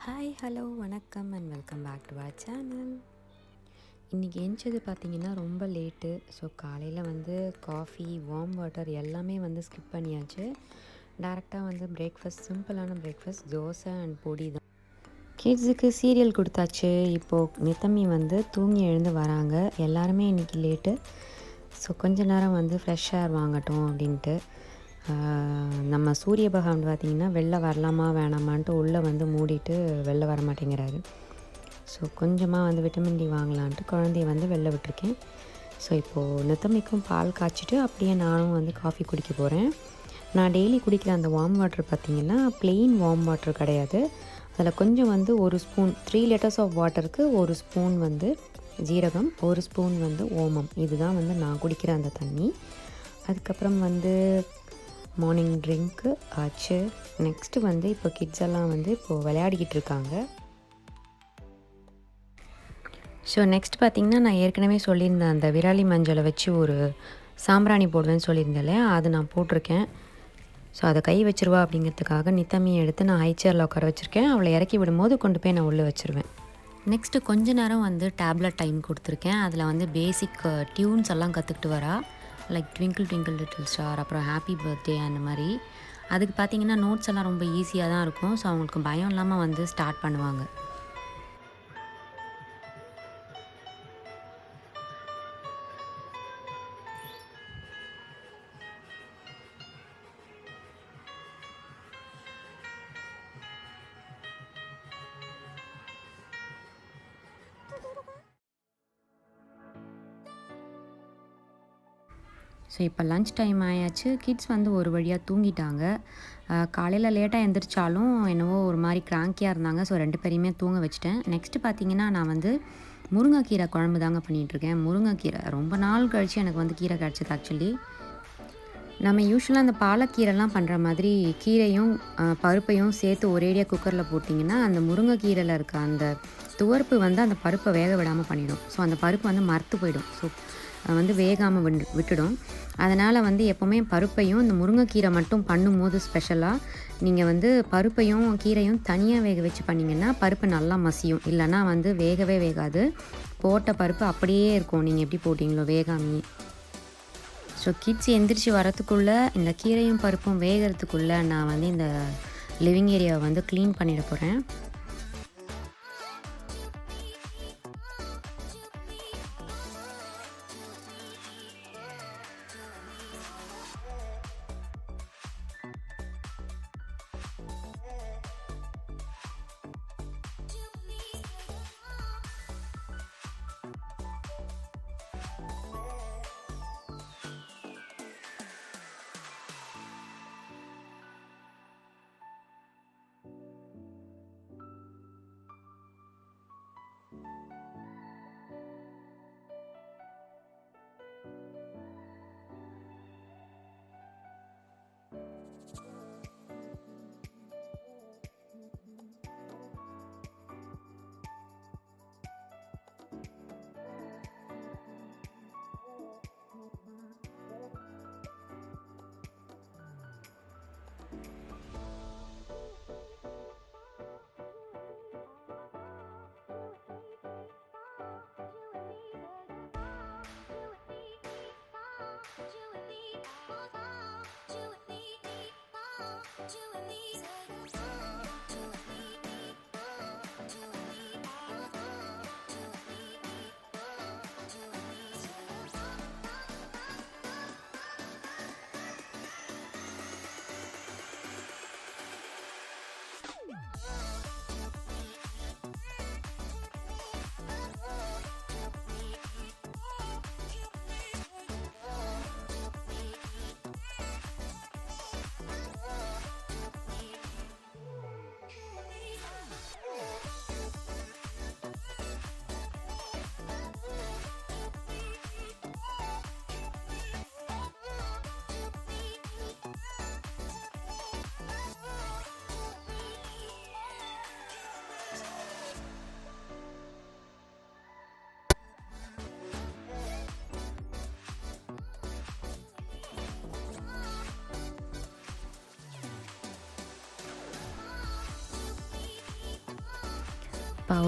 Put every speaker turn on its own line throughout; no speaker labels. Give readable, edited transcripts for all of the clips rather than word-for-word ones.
Hi hello வணக்கம் and welcome back to our channel. இன்றைக்கி எந்திச்சது பார்த்திங்கன்னா ரொம்ப லேட்டு. ஸோ காலையில் வந்து காஃபி வார்ம் வாட்டர் எல்லாமே வந்து ஸ்கிப் பண்ணியாச்சு. டேரெக்டாக வந்து பிரேக்ஃபாஸ்ட், சிம்பிளான பிரேக்ஃபாஸ்ட் தோசை அண்ட் பொடி தான். கிட்ஸுக்கு சீரியல் கொடுத்தாச்சு. இப்போது நித்தம்மி வந்து தூங்கி எழுந்து வராங்க. எல்லாருமே இன்றைக்கி லேட்டு. ஸோ கொஞ்ச நேரம் வந்து ஃப்ரெஷ் ஏர் வாங்கட்டும் அப்படின்ட்டு. நம்ம சூரிய பகவான் பார்த்திங்கன்னா வெளில வரலாமா வேணாமான்ட்டு உள்ளே வந்து மூடிட்டு வெளில வர மாட்டேங்கிறாரு. ஸோ கொஞ்சமாக வந்து விட்டமின் டி வாங்கலான்ட்டு குழந்தைய வந்து வெளில விட்டுருக்கேன். ஸோ இப்போது நித்தமிக்கும் பால் காய்ச்சிட்டு அப்படியே நானும் வந்து காஃபி குடிக்க போகிறேன். நான் டெய்லி குடிக்கிற அந்த வார்ம் வாட்டர் பார்த்திங்கன்னா ப்ளெயின் வார்ம் வாட்டர் கிடையாது. அதில் கொஞ்சம் வந்து ஒரு ஸ்பூன் 3 லிட்டர்ஸ் ஆஃப் வாட்டருக்கு ஒரு ஸ்பூன் வந்து ஜீரகம், ஒரு ஸ்பூன் வந்து ஓமம். இதுதான் வந்து நான் குடிக்கிற அந்த தண்ணி. அதுக்கப்புறம் வந்து மார்னிங் ட்ரிங்க்கு ஆச்சு. நெக்ஸ்ட்டு வந்து இப்போ கிட்ஸ் எல்லாம் வந்து இப்போது விளையாடிக்கிட்டு இருக்காங்க. ஸோ நெக்ஸ்ட் பார்த்திங்கன்னா நான் ஏற்கனவே சொல்லியிருந்தேன், அந்த விராலி மஞ்சளை வச்சு ஒரு சாம்பிராணி போடுவேன்னு சொல்லியிருந்தேன் இல்லையா, அது நான் போட்டிருக்கேன். ஸோ அதை கை வச்சிருவா அப்படிங்கிறதுக்காக நித்தம்மியை எடுத்து நான் ஹை சேரில் உட்கார வச்சுருக்கேன். அவளை இறக்கி விடும்போது கொண்டு போய் நான் உள்ளே வச்சுருவேன். நெக்ஸ்ட்டு கொஞ்ச நேரம் வந்து டேப்லெட் டைம் கொடுத்துருக்கேன். அதில் வந்து பேசிக் டியூன்ஸ் எல்லாம் கற்றுக்கிட்டு வரா. Like twinkle twinkle little star, அப்புறம் ஹாப்பி பர்த்டே அந்த மாதிரி. அதுக்கு பார்த்திங்கன்னா நோட்ஸ் எல்லாம் ரொம்ப ஈஸியாக தான் இருக்கும். ஸோ அவங்களுக்கு பயம் இல்லாமல் வந்து ஸ்டார்ட் பண்ணுவாங்க. ஸோ இப்போ லன்ச் டைம் ஆயாச்சு. கிட்ஸ் வந்து ஒரு வழியாக தூங்கிட்டாங்க. காலையில் லேட்டாக எழுந்திரிச்சாலும் என்னவோ ஒரு மாதிரி கிராங்கியாக இருந்தாங்க. ஸோ 2 பேரையுமே தூங்க வச்சுட்டேன். நெக்ஸ்ட்டு பார்த்திங்கன்னா நான் வந்து முருங்கைக்கீரை குழம்பு தாங்க பண்ணிகிட்ருக்கேன். முருங்கைக்கீரை ரொம்ப நாள் கழித்து எனக்கு வந்து கீரை கிடச்சிது. ஆக்சுவலி நம்ம யூஸ்வலாக அந்த பாலக்கீரைலாம் பண்ணுற மாதிரி கீரையும் பருப்பையும் சேர்த்து ஒரேடியாக குக்கரில் போட்டிங்கன்னா அந்த முருங்கைக்கீரையில் இருக்க அந்த துவர்ப்பு வந்து அந்த பருப்பை வேக விடாமல் பண்ணிடும். ஸோ அந்த பருப்பு வந்து மரத்து போயிடும். ஸோ வந்து வேகாமல் விட்டுடும். அதனால் வந்து எப்போவுமே பருப்பையும் இந்த முருங்கைக்கீரை மட்டும் பண்ணும்போது ஸ்பெஷலாக நீங்கள் வந்து பருப்பையும் கீரையும் தனியாக வேக வச்சு பண்ணிங்கன்னா பருப்பு நல்லா மசியும். இல்லைனா வந்து வேகவே வேகாது. போட்ட பருப்பு அப்படியே இருக்கும் நீங்கள் எப்படி போட்டிங்களோ வேகாமையே. ஸோ கிட்ஸ் எந்திரிச்சு வரத்துக்குள்ளே இந்த கீரையும் பருப்பும் வேகிறதுக்குள்ளே நான் வந்து இந்த லிவிங் ஏரியாவை வந்து க்ளீன் பண்ணிட போகிறேன்.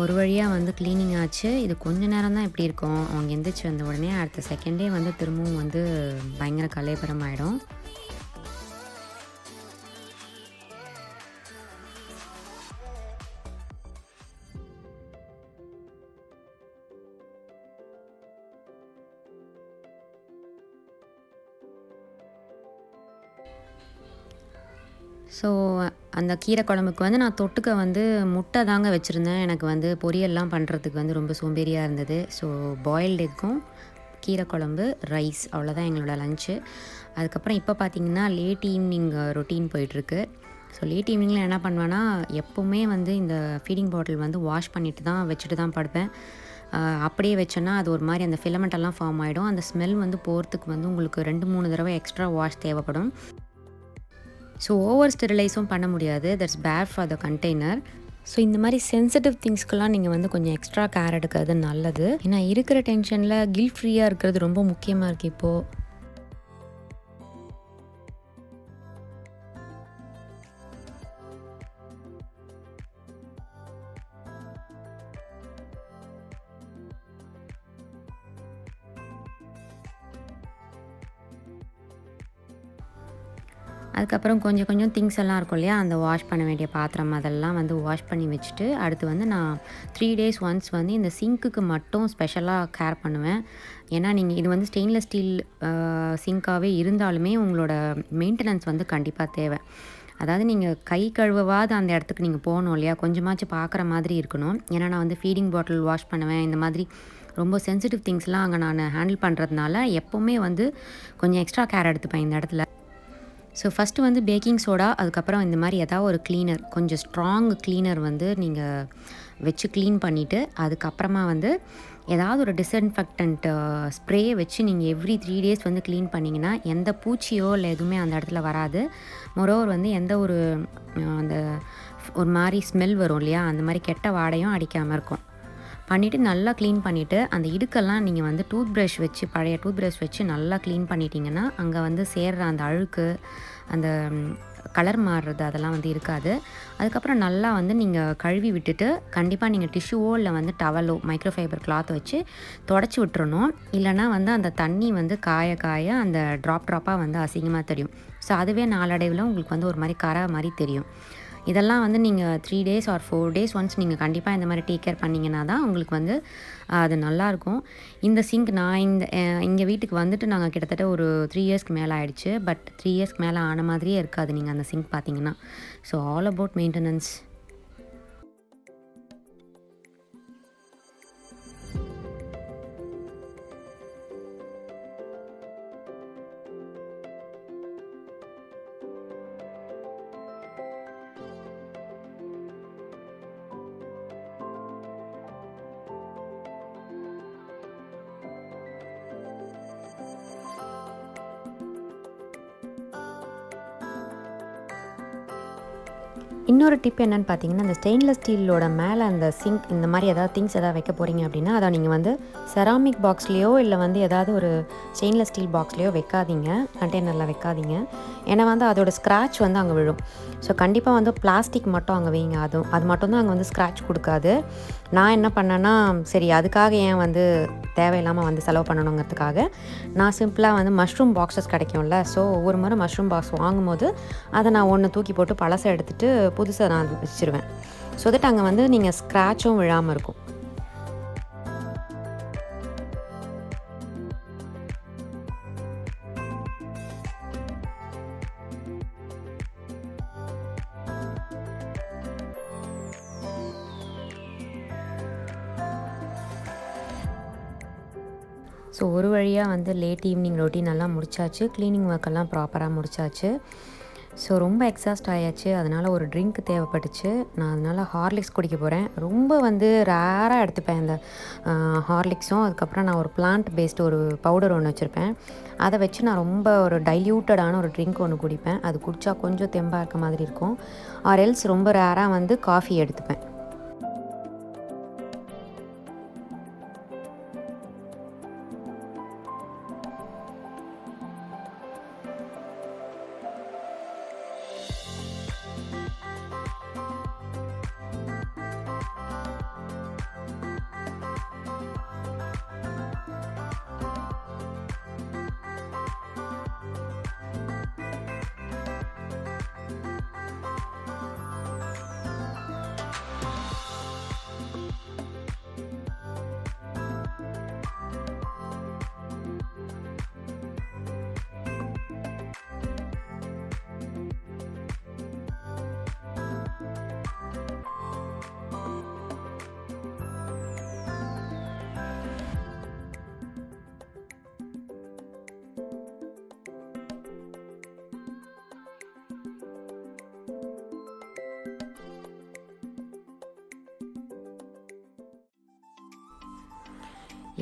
ஒரு வழியாக வந்து க்ளீனிங் ஆச்சு. இது கொஞ்ச நேரம் தான் இப்படி இருக்கும். அவங்க எந்திரிச்சு வந்த உடனே அடுத்த செகண்டே வந்து திரும்பவும் வந்து பயங்கர கலேபரம் ஆகிடும். ஸோ அந்த கீரை குழம்புக்கு வந்து நான் தொட்டுக்க வந்து முட்டை தாங்க வச்சுருந்தேன். எனக்கு வந்து பொரியல்லாம் பண்ணுறதுக்கு வந்து ரொம்ப சோம்பேறியாக இருந்தது. ஸோ பாயில்டு எக்கும், கீரை குழம்பு, ரைஸ் அவ்வளோதான் எங்களோட லன்ச்சு. அதுக்கப்புறம் இப்போ பார்த்திங்கன்னா லேட் ஈவினிங் ரொட்டீன் போயிட்டுருக்கு. ஸோ லேட் ஈவினிங்கில் என்ன பண்ணுவேன்னா, எப்போவுமே வந்து இந்த ஃபீடிங் பாட்டில் வந்து வாஷ் பண்ணிவிட்டு தான் வச்சுட்டு தான் படுப்பேன். அப்படியே வச்சேன்னா அது ஒரு மாதிரி அந்த ஃபிலமெண்டெல்லாம் ஃபார்ம் ஆகிடும். அந்த ஸ்மெல் வந்து போகிறதுக்கு வந்து உங்களுக்கு 2-3 தடவை எக்ஸ்ட்ரா வாஷ் தேவைப்படும். ஸோ ஓவர் ஸ்டெரிலைஸும் பண்ண முடியாது. That's bad for the container. So இந்த மாதிரி சென்சிட்டிவ் திங்ஸ்க்கெலாம் நீங்கள் வந்து கொஞ்சம் எக்ஸ்ட்ரா கேர் எடுக்கிறது நல்லது. ஏன்னா இருக்கிற டென்ஷனில் கில்ட் ஃப்ரீயாக இருக்கிறது ரொம்ப முக்கியமாக இருக்குது இப்போது. அதுக்கப்புறம் கொஞ்சம் கொஞ்சம் திங்ஸ் எல்லாம் இருக்கும் இல்லையா, அந்த வாஷ் பண்ண வேண்டிய பாத்திரம் அதெல்லாம் வந்து வாஷ் பண்ணி வச்சுட்டு, அடுத்து வந்து நான் 3 days ஒன்ஸ் வந்து இந்த சிங்க்குக்கு மட்டும் ஸ்பெஷலாக கேர் பண்ணுவேன். ஏன்னா நீங்கள் இது வந்து ஸ்டெயின்லெஸ் ஸ்டீல் சிங்க்காகவே இருந்தாலுமே உங்களோட மெயின்டெனன்ஸ் வந்து கண்டிப்பாக தேவை. அதாவது நீங்கள் கை கழுவவாது அந்த இடத்துக்கு நீங்கள் போகணும் இல்லையா, கொஞ்சமாச்சும் பார்க்குற மாதிரி இருக்கணும். ஏன்னா நான் வந்து ஃபீடிங் பாட்டில் வாஷ் பண்ணுவேன். இந்த மாதிரி ரொம்ப சென்சிட்டிவ் திங்ஸ்லாம் அங்கே நான் ஹேண்டில் பண்ணுறதுனால எப்போவுமே வந்து கொஞ்சம் எக்ஸ்ட்ரா கேர் எடுத்துப்பேன் இந்த இடத்துல. ஸோ ஃபஸ்ட்டு வந்து பேக்கிங் சோடா, அதுக்கப்புறம் இந்த மாதிரி ஏதாவது ஒரு க்ளீனர், கொஞ்சம் ஸ்ட்ராங் க்ளீனர் வந்து நீங்கள் வச்சு க்ளீன் பண்ணிவிட்டு, அதுக்கப்புறமா வந்து ஏதாவது ஒரு டிஸ்இன்ஃபெக்டன்ட் ஸ்ப்ரே வச்சு நீங்கள் எவ்ரி 3 days வந்து க்ளீன் பண்ணிங்கன்னா எந்த பூச்சியோ இல்லை எதுவுமே அந்த இடத்துல வராது. மொரோவர் வந்து எந்த ஒரு அந்த ஒரு மாதிரி ஸ்மெல் வரும் இல்லையா, அந்த மாதிரி கெட்ட வாடையும் அடிக்காமல் இருக்கும். பண்ணிவிட்டு நல்லா க்ளீன் பண்ணிவிட்டு, அந்த இடுக்கெல்லாம் நீங்கள் வந்து டூத் ப்ரஷ் வச்சு பழைய டூத் ப்ரஷ் வச்சு நல்லா க்ளீன் பண்ணிட்டீங்கன்னா அங்கே வந்து சேர்கிற அந்த அழுக்கு, அந்த கலர் மாறுறது அதெல்லாம் வந்து இருக்காது. அதுக்கப்புறம் நல்லா வந்து நீங்கள் கழுவி விட்டுட்டு கண்டிப்பாக நீங்கள் டிஷ்யூவோ இல்லை வந்து டவலோ மைக்ரோஃபைபர் கிளாத் வச்சு தொடச்சி விட்டுறணும். இல்லைனா வந்து அந்த தண்ணி வந்து காய காய அந்த ட்ராப்பாக வந்து அசிங்கமாக தெரியும். ஸோ அதுவே நாளடைவில் உங்களுக்கு வந்து ஒரு மாதிரி கரை மாதிரி தெரியும். இதெல்லாம் வந்து நீங்கள் 3 days ஆர் 4 days ஒன்ஸ் நீங்கள் கண்டிப்பாக இந்த மாதிரி டேக் கேர் பண்ணிங்கன்னா தான் உங்களுக்கு வந்து அது நல்லாயிருக்கும். இந்த சிங்க் நான் எங்கள் வீட்டுக்கு வந்துட்டு நாங்கள் கிட்டத்தட்ட ஒரு 3 yearsக்கு மேலே ஆகிடுச்சு. பட் 3 yearsக்கு மேலே ஆன மாதிரியே இருக்காது நீங்கள் அந்த சிங்க் பார்த்தீங்கன்னா. So all about maintenance. இன்னொரு டிப் என்னென்னு பார்த்தீங்கன்னா, இந்த ஸ்டெயின்லெஸ் ஸ்டீலோட மேலே அந்த சிங்க் இந்த மாதிரி ஏதாவது திங்ஸ் எதாவது வைக்க போகிறீங்க அப்படின்னா, அதை நீங்கள் வந்து செராமிக் பாக்ஸ்லேயோ இல்லை வந்து ஏதாவது ஒரு ஸ்டெயின்லெஸ் ஸ்டீல் பாக்ஸ்லேயோ வைக்காதீங்க, கண்டெய்னரில் வைக்காதீங்க. ஏன்னா வந்து அதோட ஸ்க்ராட்ச் வந்து அங்கே விழும். ஸோ கண்டிப்பாக வந்து பிளாஸ்டிக் மட்டும் அங்கே வைங்க. அது மட்டும்தான் அங்கே வந்து ஸ்க்ராட்ச் கொடுக்காது. நான் என்ன பண்ணேன்னா, சரி அதுக்காக ஏன் வந்து தேவையில்லாமல் வந்து செலவு பண்ணணுங்கிறதுக்காக நான் சிம்பிளாக வந்து மஷ்ரூம் பாக்ஸஸ் கிடைக்கும்ல, ஸோ ஒவ்வொரு முறை மஷ்ரூம் பாக்ஸ் வாங்கும்போது அதை நான் ஒன்று தூக்கி போட்டு பழசை எடுத்துகிட்டு புதுசாக நான் வச்சுருவேன். ஸோ தட் அங்கே வந்து நீங்கள் ஸ்க்ராட்சும் விழாமல் இருக்கும். ஸோ ஒரு வழியாக வந்து லேட் ஈவினிங் ரொட்டீன் எல்லாம் முடிச்சாச்சு. க்ளீனிங் ஒர்க்கெல்லாம் ப்ராப்பராக முடிச்சாச்சு. ஸோ ரொம்ப எக்ஸாஸ்ட் ஆயாச்சு. அதனால் ஒரு ட்ரிங்க் தேவைப்பட்டுச்சு. நான் அதனால் ஹார்லிக்ஸ் குடிக்க போகிறேன். ரொம்ப வந்து ரேராக எடுத்துப்பேன் இந்த ஹார்லிக்ஸும். அதுக்கப்புறம் நான் ஒரு பிளான்ட் பேஸ்டு ஒரு பவுடர் ஒன்று வச்சுருப்பேன். அதை வச்சு நான் ரொம்ப ஒரு டைல்யூட்டடான ஒரு ட்ரிங்க் ஒன்று குடிப்பேன். அது குடித்தா கொஞ்சம் தெம்பாக இருக்க மாதிரி இருக்கும். ஆர் எல்ஸ் ரொம்ப ரேராக வந்து காஃபி எடுத்துப்பேன்.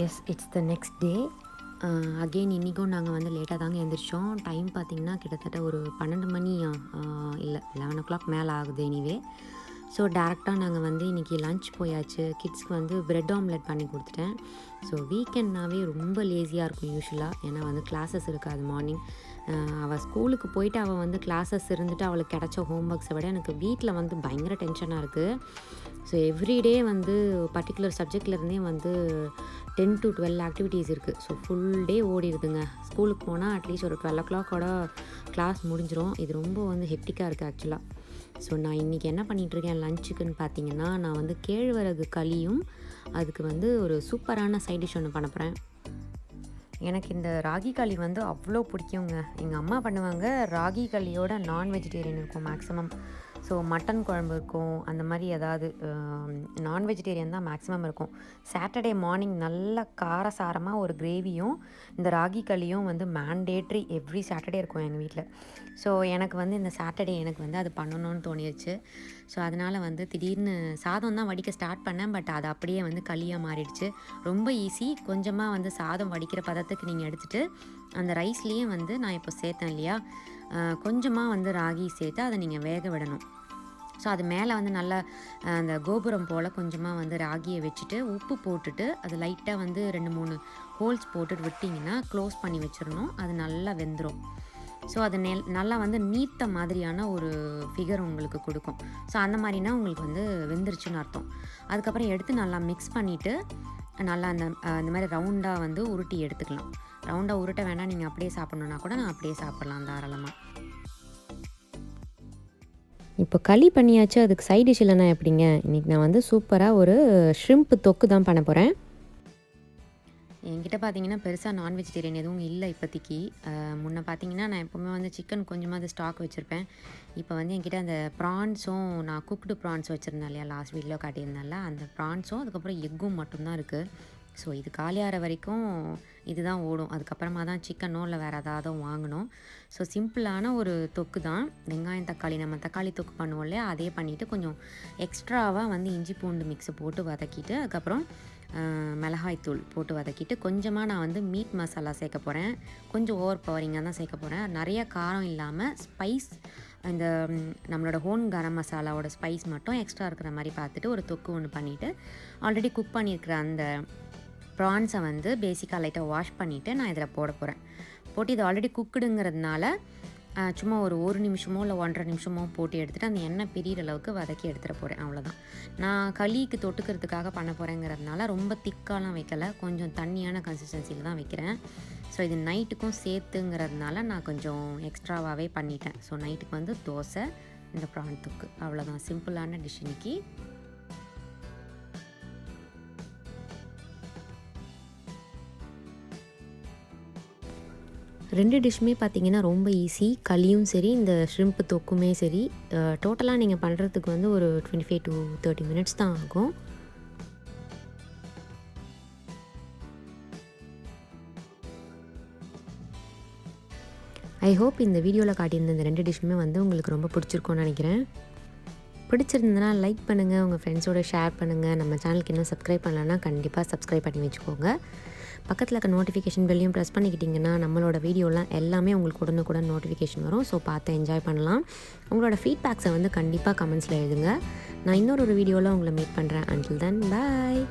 Yes, it's the next day. Again இன்றைக்கும் நாங்கள் வந்து லேட்டாக தாங்க எழுந்திரிச்சோம். டைம் பார்த்திங்கன்னா கிட்டத்தட்ட ஒரு 12 மணி இல்லை 11 மேலே ஆகுது எனிவே. ஸோ டேரெக்டாக நாங்கள் வந்து இன்றைக்கி லன்ச் போயாச்சு. கிட்ஸ்க்கு வந்து பிரெட் ஆம்லெட் பண்ணி கொடுத்துட்டேன். ஸோ வீக்கெண்ட்னாவே ரொம்ப லேசியாக இருக்கும் யூஸ்வலாக. ஏன்னா வந்து கிளாஸஸ் இருக்காது மார்னிங். அவள் ஸ்கூலுக்கு போயிட்டு அவள் வந்து கிளாஸஸ் இருந்துட்டு அவளுக்கு கிடச்ச ஹோம்ஒர்க்ஸை விட எனக்கு வீட்டில் வந்து பயங்கர டென்ஷனாக இருக்குது. ஸோ எவ்ரிடே வந்து பர்டிகுலர் சப்ஜெக்ட்லேருந்தே வந்து 10 to 12 ஆக்டிவிட்டீஸ் இருக்குது. ஸோ ஃபுல் டே ஓடிடுதுங்க. ஸ்கூலுக்கு போனால் அட்லீஸ்ட் ஒரு 12 கிளாஸ் முடிஞ்சிடும். இது ரொம்ப வந்து ஹெக்டிக்காக இருக்குது ஆக்சுவலாக. ஸோ நான் இன்றைக்கி என்ன பண்ணிகிட்ருக்கேன் லஞ்சுக்குன்னு பார்த்தீங்கன்னா, நான் வந்து கேழ்வரகு களியும் அதுக்கு வந்து ஒரு சூப்பரான சைட் டிஷ் ஒன்று பண்ண போகிறேன். எனக்கு இந்த ராகி களி வந்து அவ்வளோ பிடிக்குங்க. எங்கள் அம்மா பண்ணுவாங்க. ராகி களியோட நான் வெஜிடேரியன் இருக்கும் மேக்ஸிமம். ஸோ மட்டன் குழம்பு இருக்கும், அந்த மாதிரி ஏதாவது நான் வெஜிடேரியன் தான் மேக்ஸிமம் இருக்கும். சாட்டர்டே மார்னிங் நல்ல காரசாரமாக ஒரு கிரேவியும் இந்த ராகி களியும் வந்து மேண்டேட்ரி எவ்ரி சாட்டர்டே இருக்கும் எங்கள் வீட்டில். ஸோ எனக்கு வந்து இந்த சாட்டர்டே எனக்கு வந்து அது பண்ணணும்னு தோணிடுச்சு. ஸோ அதனால் வந்து திடீர்னு சாதம் தான் வடிக்க ஸ்டார்ட் பண்ணேன். பட் அது அப்படியே வந்து களியாக மாறிடுச்சு. ரொம்ப ஈஸி. கொஞ்சமாக வந்து சாதம் வடிக்கிற பதத்துக்கு நீங்கள் எடுத்துகிட்டு அந்த ரைஸ்லேயே வந்து நான் இப்போ சேர்த்தேன் இல்லையா, கொஞ்சமாக வந்து ராகி சேர்த்து அதை நீங்கள் வேக விடணும். ஸோ அது மேலே வந்து நல்லா அந்த கோபுரம் போல் கொஞ்சமாக வந்து ராகியை வச்சுட்டு உப்பு போட்டுட்டு அது லைட்டாக வந்து 2-3 ஹோல்ஸ் போட்டுட்டு விட்டிங்கன்னா க்ளோஸ் பண்ணி வச்சிடணும். அது நல்லா வெந்துடும். ஸோ அது நல்லா வந்து நீர்த்த மாதிரியான ஒரு ஃபிகர் உங்களுக்கு கொடுக்கும். ஸோ அந்த மாதிரினா உங்களுக்கு வந்து வெந்துருச்சுன்னு அர்த்தம். அதுக்கப்புறம் எடுத்து நல்லா மிக்ஸ் பண்ணிவிட்டு நல்லா அந்த மாதிரி ரவுண்டாக வந்து உருட்டி எடுத்துக்கலாம். ரவுண்டாக உருட்ட வேண்டாம், நீங்கள் அப்படியே சாப்பிட்ணுன்னா கூட நான் அப்படியே சாப்பிட்லாம் தாராளமாக. இப்போ களி பண்ணியாச்சு. அதுக்கு சைட் டிஷ் இல்லைன்னா எப்படிங்க? இன்றைக்கி நான் வந்து சூப்பராக ஒரு ஷ்ரிம்ப் தொக்கு தான் பண்ண போகிறேன். என்கிட்ட பார்த்தீங்கன்னா பெருசாக நான் வெஜிடேரியன் எதுவும் இல்லை இப்போதைக்கு. முன்ன பார்த்தீங்கன்னா நான் எப்போவுமே வந்து சிக்கன் கொஞ்சமாக ஸ்டாக் வச்சுருப்பேன். இப்போ வந்து என்கிட்ட அந்த ப்ரான்ஸும் நான் குக்டு ப்ரான்ஸ் வச்சுருந்தேன் இல்லையா, லாஸ்ட் வீடியோ காட்டியிருந்தேன்ல, அந்த ப்ரான்ஸும் அதுக்கப்புறம் எக்கும் மட்டும்தான் இருக்குது. ஸோ இது காலியாகிற வரைக்கும் இதுதான் ஓடும். அதுக்கப்புறமா தான் சிக்கனோ இல்லை வேறு ஏதாவது வாங்கணும். ஸோ சிம்பிளான ஒரு தொக்கு தான். வெங்காயம் தக்காளி நம்ம தக்காளி தொக்கு பண்ணுவோம் இல்லையா, அதே பண்ணிவிட்டு கொஞ்சம் எக்ஸ்ட்ராவாக வந்து இஞ்சி பூண்டு மிக்ஸை போட்டு வதக்கிட்டு அதுக்கப்புறம் மிளகாய்த்தூள் போட்டு வதக்கிட்டு கொஞ்சமாக நான் வந்து மீட் மசாலா சேர்க்க போகிறேன். கொஞ்சம் ஓவர் பவரிங்காக தான் சேர்க்க போகிறேன். நிறைய காரம் இல்லாமல் ஸ்பைஸ் இந்த நம்மளோட ஹோன் கரம் மசாலாவோட ஸ்பைஸ் மட்டும் எக்ஸ்ட்ரா இருக்கிற மாதிரி பார்த்துட்டு ஒரு தொக்கு ஒன்று பண்ணிவிட்டு ஆல்ரெடி குக் பண்ணியிருக்கிற அந்த ப்ரான்ஸை வந்து பேசிக்காக லைட்டாக வாஷ் பண்ணிவிட்டு நான் இதில் போட போகிறேன். போட்டு இது ஆல்ரெடி குக்குடுங்கிறதுனால சும்மா ஒரு நிமிஷமோ இல்லை 1.5 நிமிஷமோ போட்டு எடுத்துகிட்டு அந்த எண்ணெய் பிரிகிற அளவுக்கு வதக்கி எடுத்துகிட்டு போகிறேன். அவ்வளோதான். நான் களிக்கு தொட்டுக்கிறதுக்காக பண்ண போகிறேங்கிறதுனால ரொம்ப திக்காலாம் வைக்கலை, கொஞ்சம் தண்ணியான கன்சிஸ்டன்சியில் தான் வைக்கிறேன். ஸோ இது நைட்டுக்கும் சேர்த்துங்கிறதுனால நான் கொஞ்சம் எக்ஸ்ட்ராவாகவே பண்ணிட்டேன். ஸோ நைட்டுக்கு வந்து தோசை, இந்த ப்ரான் தொக்கு, அவ்வளோதான். சிம்பிளான டிஷ் இன்னைக்கு. ரெண்டு டிஷ்ஷுமே பார்த்திங்கன்னா ரொம்ப ஈஸி. களியும் சரி, இந்த ஷ்ரிம்ப் தொக்குமே சரி. டோட்டலாக நீங்கள் பண்ணுறதுக்கு வந்து ஒரு 25 to 30 மினிட்ஸ் தான் ஆகும். ஐ ஹோப் இந்த வீடியோவில் காட்டியிருந்த இந்த 2 டிஷ்ஷுமே வந்து உங்களுக்கு ரொம்ப பிடிச்சிருக்கும்னு நினைக்கிறேன். பிடிச்சிருந்ததுன்னா லைக் பண்ணுங்கள், உங்கள் ஃப்ரெண்ட்ஸோடு ஷேர் பண்ணுங்கள். நம்ம சேனலுக்கு இன்னும் சப்ஸ்கிரைப் பண்ணலன்னா கண்டிப்பாக சப்ஸ்கிரைப் பண்ணி வச்சுக்கோங்க. பக்கத்தில் இருக்க நோட்டிஃபிகேஷன் பெல்லையும் ப்ரெஸ் பண்ணிக்கிட்டிங்கன்னா நம்மளோட வீடியோலாம் எல்லாமே உங்களுக்கு உடனுக்குடன் நோட்டிஃபிகேஷன் வரும். ஸோ பார்த்து என்ஜாய் பண்ணலாம். உங்களோட ஃபீட்பேக்ஸை வந்து கண்டிப்பாக கமெண்ட்ஸில் எழுதுங்க. நான் இன்னொரு வீடியோவில் உங்களை மீட் பண்ணுறேன். அன்டில் தென் பாய்.